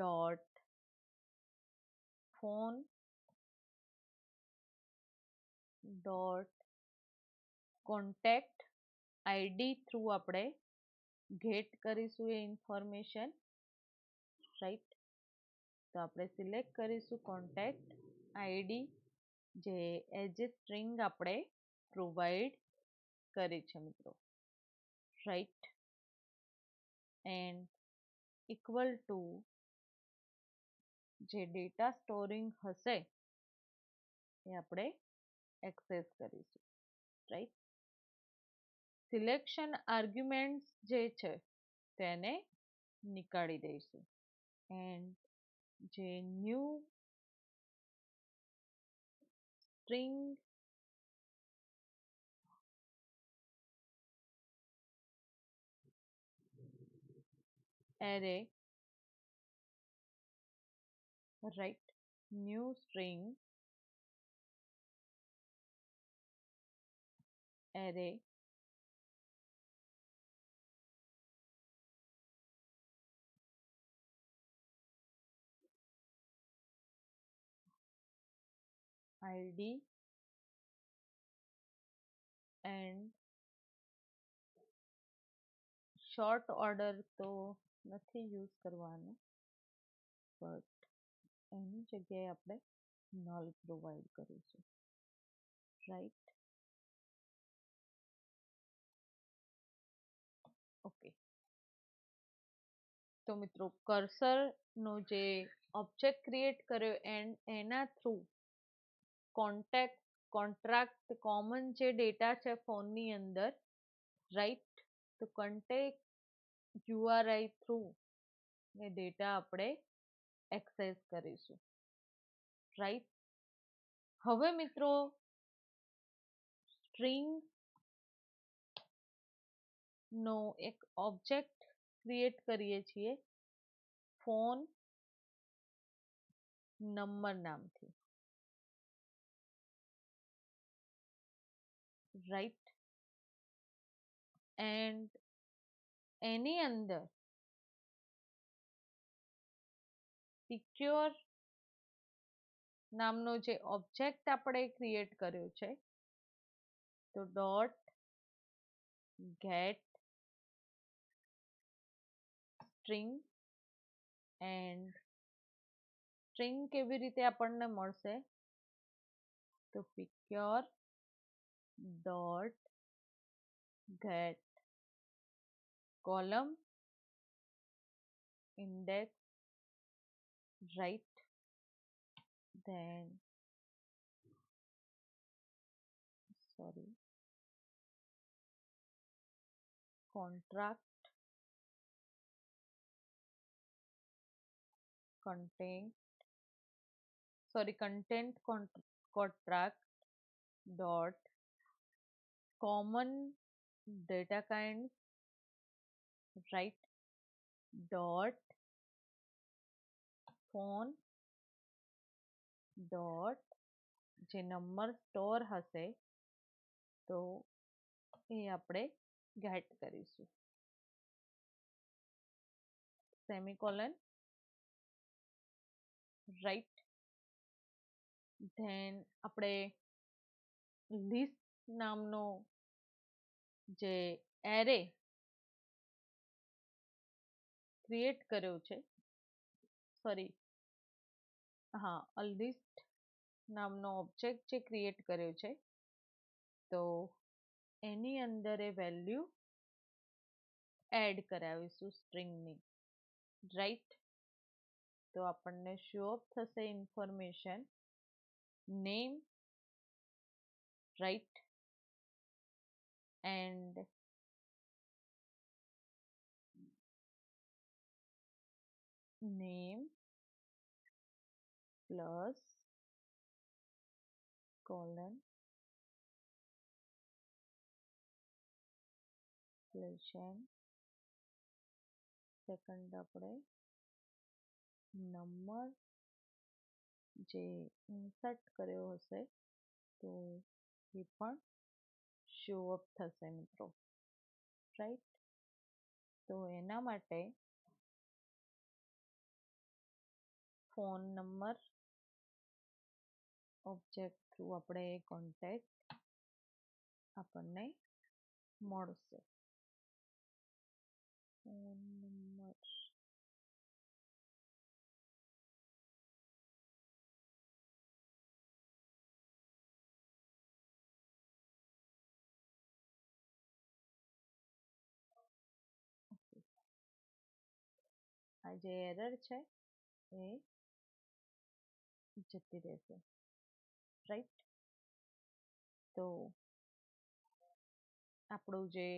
dot phone dot contact id through આપણે ગેટ કરીશું એ ઇન્ફોર્મેશન, રાઈટ. તો આપણે સિલેક્ટ કરીશું કોન્ટેક્ટ આઈડી જે એઝ એ સ્ટ્રિંગ આપણે પ્રોવાઈડ કરી છે મિત્રો, રાઈટ. એન્ડ ઇક્વલ ટુ જે ડેટા સ્ટોરિંગ હશે એ આપણે એક્સેસ કરીશું, રાઈટ. સિલેક્શન આર્ગ્યુમેન્ટ્સ જે છે તેને નીકાળી દઈશું એન્ડ જે new string array, right, new string array id and short order તો નથી યુઝ કરવાનું, બટ એની જગ્યાએ આપણે નલ પ્રોવાઈડ કરીશું, રાઈટ. ઓકે. તો મિત્રો કર્સરનો જે ઓબ્જેક્ટ ક્રિએટ કર્યો એન્ડ એના થ્રુ કોન્ટેક્ટ, કોન્ટ્રાક્ટ, કોમન જે ડેટા છે ફોનની અંદર, રાઈટ. તો કોન્ટેક્ટ યુઆરઆઈ થ્રુ એ ડેટા આપણે એક્સેસ કરીશું, રાઈટ. હવે મિત્રો સ્ટ્રિંગ નો એક ઓબ્જેક્ટ ક્રિએટ કરીએ છીએ ફોન નંબર નામથી, રાઈટ. એન્ડ એની અંદર સિક્યોર નામનો જે ઓબ્જેક્ટ આપણે ક્રિએટ કર્યો છે તો dot get string and string કેવી રીતે આપણને મળશે તો સિક્યોર dot get column index, right. Then contract content, content contract dot common data kind, right, dot phone dot જે નંબર સ્ટોર હશે તો એ આપણે ગેટ કરીશું, સેમિકોલન, રાઈટ. ધેન આપણે લિસ્ટ નામનો જે એરે ક્રિએટ કર્યો છે, લિસ્ટ નામનો ઓબ્જેક્ટ જે ક્રિએટ કર્યો છે તો એની અંદર એ વેલ્યુ એડ કરાવીશું સ્ટ્રિંગની, રાઈટ. તો આપણને શો ઓફ થશે information name, right. and name plus colon lesson second આપણે નંબર જે ઇન્સર્ટ કર્યો હશે તો એ પણ શો અપ થશે મિત્રો, રાઈટ. તો એના માટે ફોન નંબર ઓબ્જેક્ટ થ્રુ આપણે કોન્ટેક્ટ આપણને મળશે. ફોન નંબર આ જે એરર છે એ જતી રહેશે, રાઈટ. તો આપણું જે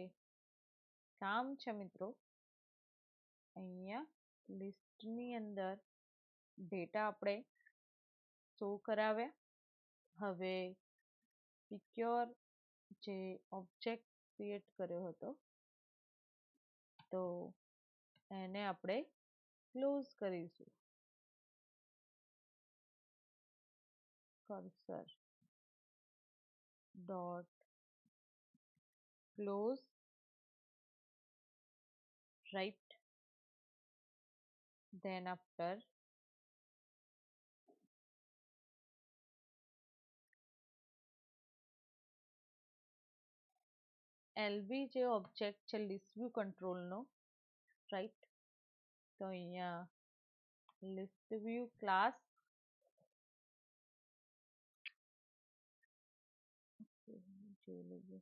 કામ છે મિત્રો, અહીંયા લિસ્ટની અંદર ડેટા આપણે શો કરાવ્યા. હવે સિક્યોર જે ઓબ્જેક્ટ ક્રિએટ કર્યો હતો તો એને આપણે ક્લોઝ કરીશું. Cursor dot close, right. Then after LV જે ઓબ્જેક્ટ છે લિસ્ટ વ્યૂ કંટ્રોલનો, રાઈટ. તો અહીંયા લિસ્ટ વ્યૂ ક્લાસ જોઈ લઈએ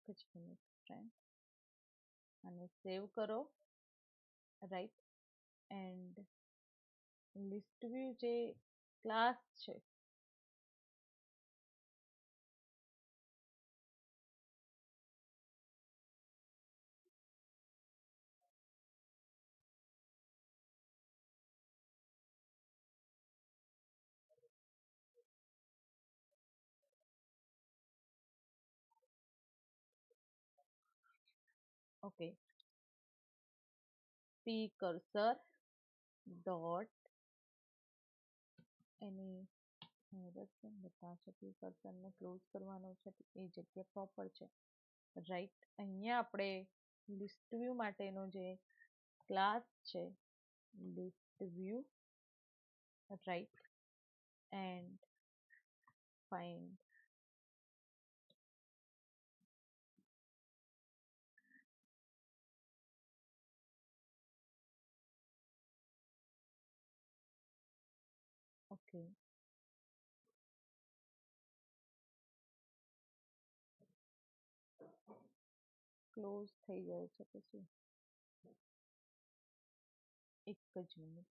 જ મિનિટ ફ્રેન્ડ, અને સેવ કરો, રાઈટ. એન્ડ લિસ્ટ વ્યૂ જે ક્લાસ છે ઓકે, પી કર્સર ડોટ એની બતાવશે પી કર્સરને ક્લોઝ કરવાનો છે એ જગ્યા પ્રોપર છે, રાઈટ. અહીંયા આપણે લિસ્ટ વ્યૂ માટેનો જે ક્લાસ છે list view, right. And find okay, close થઈ જાય છે પછી એક જ મિનિટ.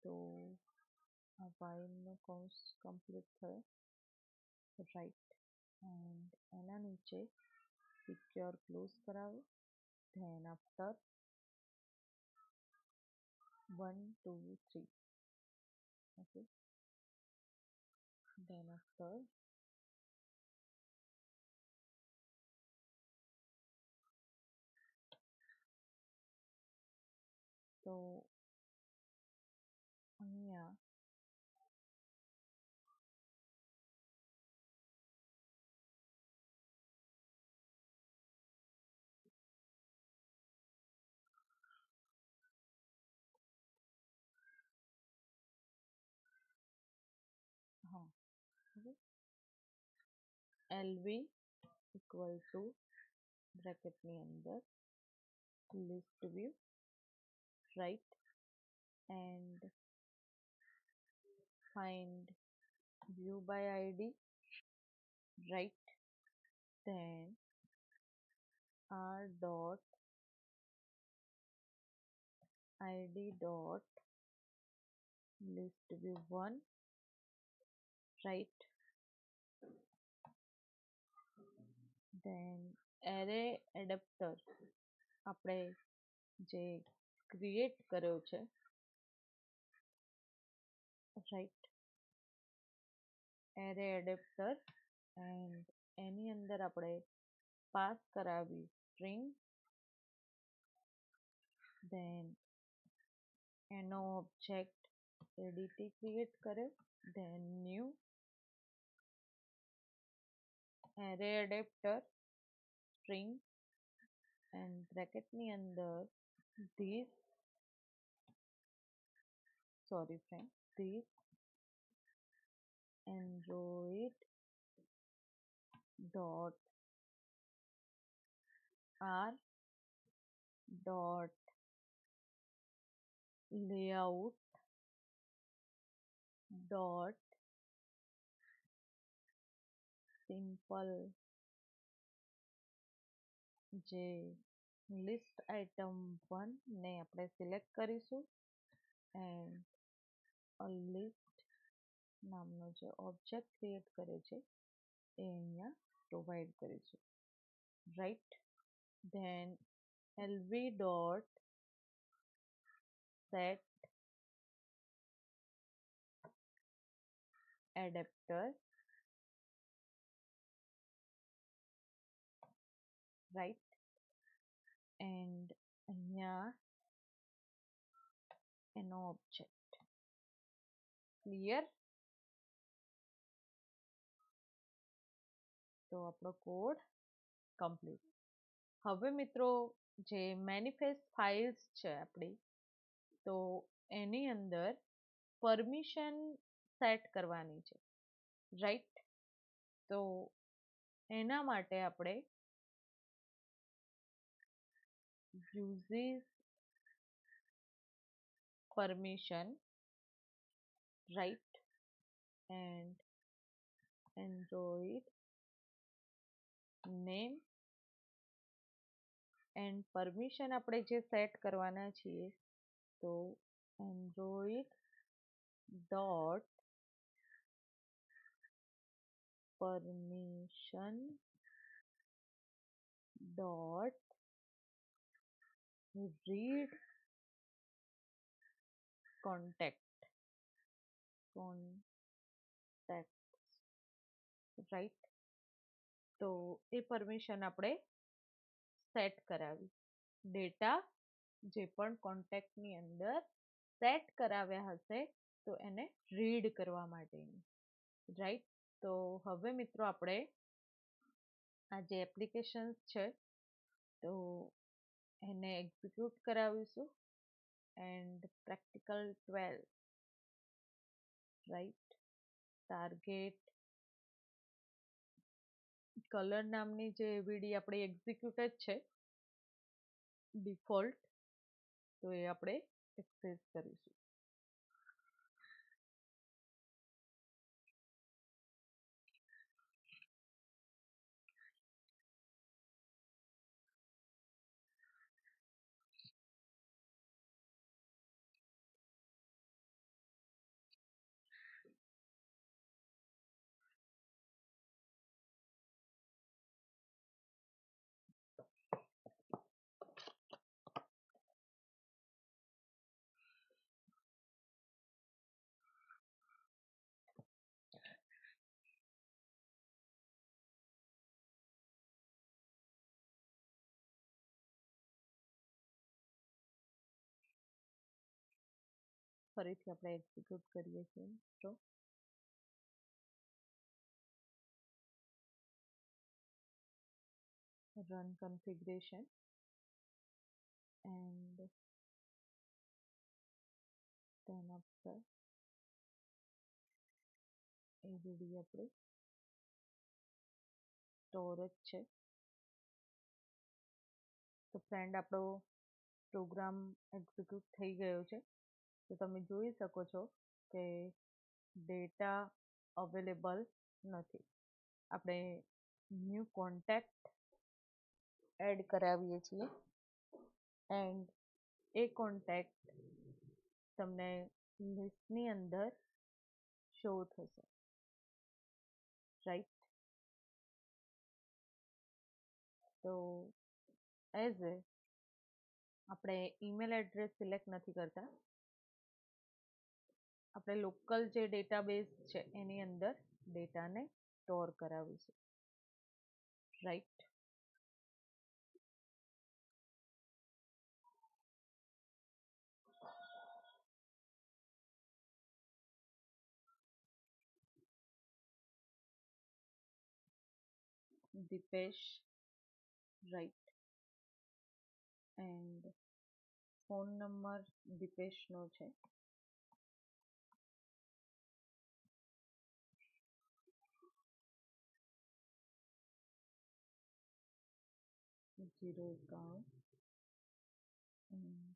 તો આ વાઇલનો કૌંસ કમ્પ્લીટ થયો, રાઈટ. એન્ડ એના નીચે સિક્યોર ક્લોઝ કરાવો. Than after 1 2 3, okay. Than after તો અહીંયા હા, હવે LV ઇક્વલ ટુ બ્રેકેટની અંદર list view, right. And find view by id, right. Then r dot id dot list view 1 right. Then array adapter આપણે જે ક્રિએટ કર્યો છે, રાઈટ, એરે એડેપ્ટર, એન્ડ એની અંદર આપણે પાસ કરાવી સ્ટ્રિંગ, ધેન એનો ઓબ્જેક્ટ એડીટી ક્રિએટ કર્યો, then new array adapter string and બ્રેકેટની અંદર this, sorry friend, this Android dot R dot layout dot simple, જે લિસ્ટ આઇટમ 1 ને આપણે સિલેક્ટ કરીશું એન્ડ અ લિસ્ટ નામનો જે ઓબ્જેક્ટ ક્રિએટ કર્યો છે એ અહીંયા પ્રોવાઈડ કરીશું, right. Then LV dot set adapter, right, and અહીંયા એનો ઓબ્જેક્ટ ક્લિયર. તો આપણો કોડ કમ્પ્લીટ. હવે મિત્રો જે મેનિફેસ્ટ ફાઇલ્સ છે આપણી, તો એની અંદર પરમિશન સેટ કરવાની છે, રાઈટ. તો એના માટે આપણે uses permission, right, and Android name and permission આપણે જે સેટ કરવાના છીએ, તો Android dot permission dot read contact, right. તો એ પરમિશન આપણે સેટ કરાવી, ડેટા જે પણ કોન્ટેક્ટની અંદર સેટ કરાવ્યા હશે તો એને રીડ કરવા માટેની, રાઈટ. તો હવે મિત્રો આપણે આ જે એપ્લિકેશન્સ છે તો એને એક્ઝિક્યુટ કરાવીશું and practical 12, right, target colour નામની જે એવીડી આપણી એક્ઝિક્યુટ જ છે ડિફોલ્ટ, તો એ આપણે એક્સેસ કરીશું. ફરીથી આપણે એક્ઝિક્યુટ કરીએ છીએ તો run configuration and then after એવીડી આપણે સ્ટોરેજ છે. તો ફ્રેન્ડ આપણો પ્રોગ્રામ એક્ઝિક્યુટ થઈ ગયો છે. તો તમે જોઈ શકો છો કે ડેટા અવેલેબલ નથી. આપણે ન્યૂ કોન્ટેક્ટ એડ કરાવીએ છીએ એન્ડ એ કોન્ટેક્ટ તમને લિસ્ટની અંદર શો થશે. રાઈટ. તો એઝ એ આપણે ઈમેલ એડ્રેસ સિલેક્ટ નથી કરતા, આપણે લોકલ જે ડેટાબેઝ છે એની અંદર ડેટાને સ્ટોર કરાવીશું. Right. Dipesh. Right. And phone number દીપેશનો છે. Zero 91 and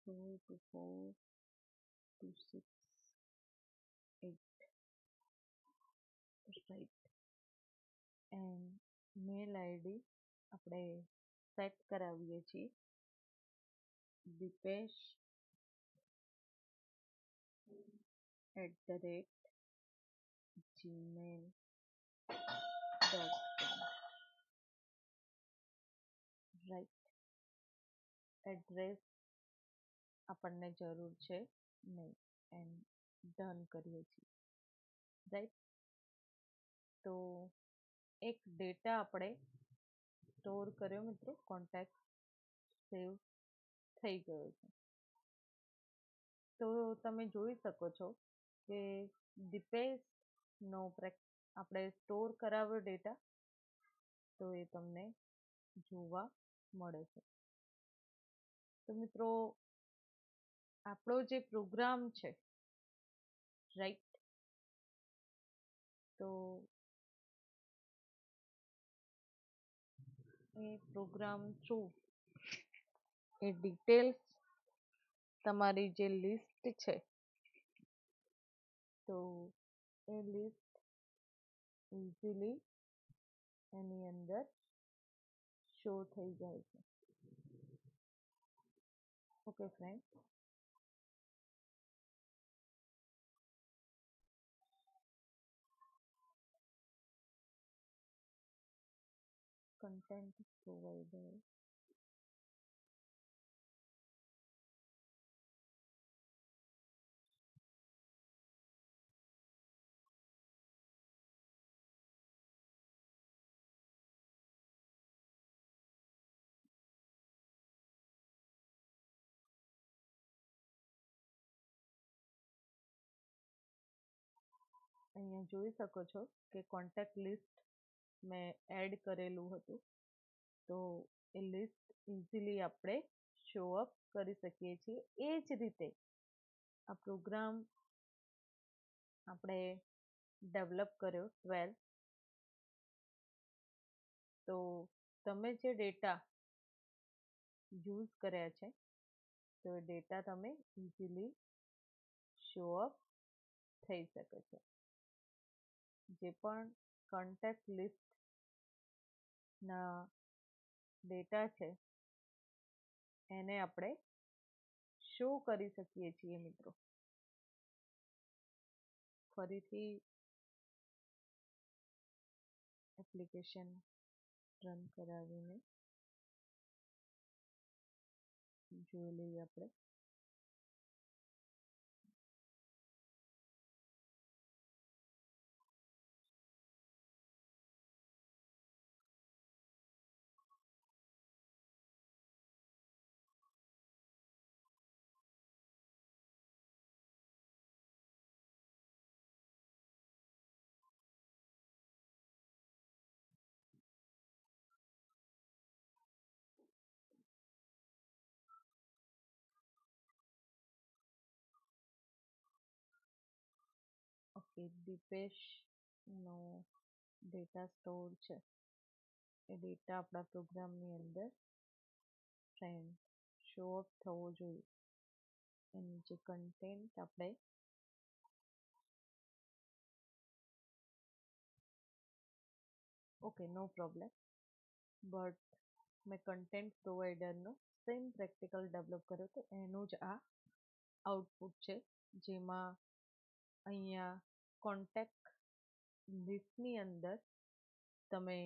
22426 right. And mail ID આપણે સેટ કરાવીએ છીએ દીપેશ @gmail.com. રાઈટ. એડ્રેસ આપણને જરૂર છે નહીં, એન્ડ ડન કરીએ છીએ. રાઈટ. તો એક ડેટા આપણે સ્ટોર કર્યો મિત્રો, કોન્ટેક્ટ સેવ થઈ ગયો છે. તો તમે જોઈ શકો છો કે દીપેશનો આપણે સ્ટોર કરાવ્યો ડેટા, તો એ તમને જોવા મળે છે. તો મિત્રો આપણો જે પ્રોગ્રામ છે, રાઈટ, તો એ પ્રોગ્રામ થ્રુ એ ડિટેલ્સ તમારી જે લિસ્ટ છે, તો એ લિસ્ટ ઇઝીલી એની અંદર શો થઈ જાય છે. Okay friend. Content provider. અહીંયા જોઈ શકો છો કે કોન્ટેક્ટ લિસ્ટ મેં એડ કરેલું હતું, તો એ લિસ્ટ ઇઝીલી આપણે શો અપ કરી શકીએ છીએ. એ જ રીતે આ પ્રોગ્રામ આપણે ડેવલપ કર્યો 12. તો તમે જે ડેટા યુઝ કર્યા છે, તો એ ડેટા તમે ઇઝીલી શો અપ થઈ શકે છે. જે પણ કોન્ટેક્ટ લિસ્ટના ડેટા છે એને આપણે શો કરી શકીએ છીએ મિત્રો. ફરીથી એપ્લિકેશન રન કરાવીને જોઈ લઈએ આપણે. ઓકે, દીપેશનો ડેટા સ્ટોર છે, એ ડેટા આપણા પ્રોગ્રામની અંદર ફ્રેન્ડ શો અપ થવો જોઈએ. એનું જે કન્ટેન્ટ આપણે ઓકે, નો પ્રોબ્લેમ, બટ મેં કન્ટેન્ટ પ્રોવાઈડરનો સેમ પ્રેક્ટિકલ ડેવલપ કર્યો, તો એનું જ આ આઉટપુટ છે, જેમાં અહીંયા કોન્ટેક્ટ લિસ્ટની અંદર તમે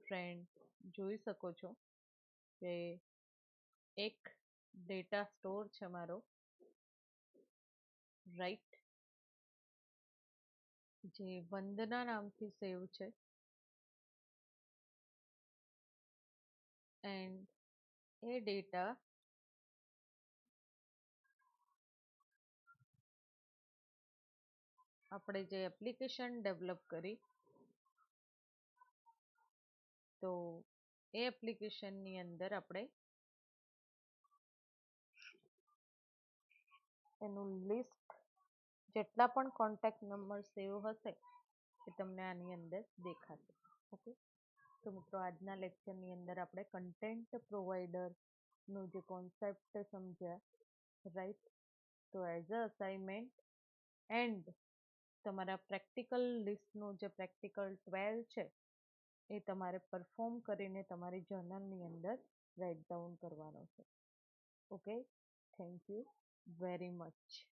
ફ્રેન્ડ જોઈ શકો છો કે એક ડેટા સ્ટોર છે મારો, રાઈટ, જે વંદના નામથી સેવ છે. એન્ડ એ ડેટા આપણે જે એપ્લિકેશન ડેવલપ કરી, તો એ એપ્લિકેશનની અંદર આપણે એનું લિસ્ટ, જેટલા પણ કોન્ટેક્ટ નંબર સેવ હશે એ તમને આની અંદર દેખાશે. ઓકે, તો મિત્રો આજના લેક્ચરની અંદર આપણે કન્ટેન્ટ પ્રોવાઈડરનો જે કોન્સેપ્ટ સમજ્યા, રાઈટ. તો એઝ અ અસાઇનમેન્ટ એન્ડ તમારા પ્રેક્ટિકલ લિસ્ટનું જે પ્રેક્ટિકલ 12 છે એ તમારે પરફોર્મ કરીને તમારી જર્નલની અંદર રાઇટ ડાઉન કરવાનો છે. Okay, thank you very much.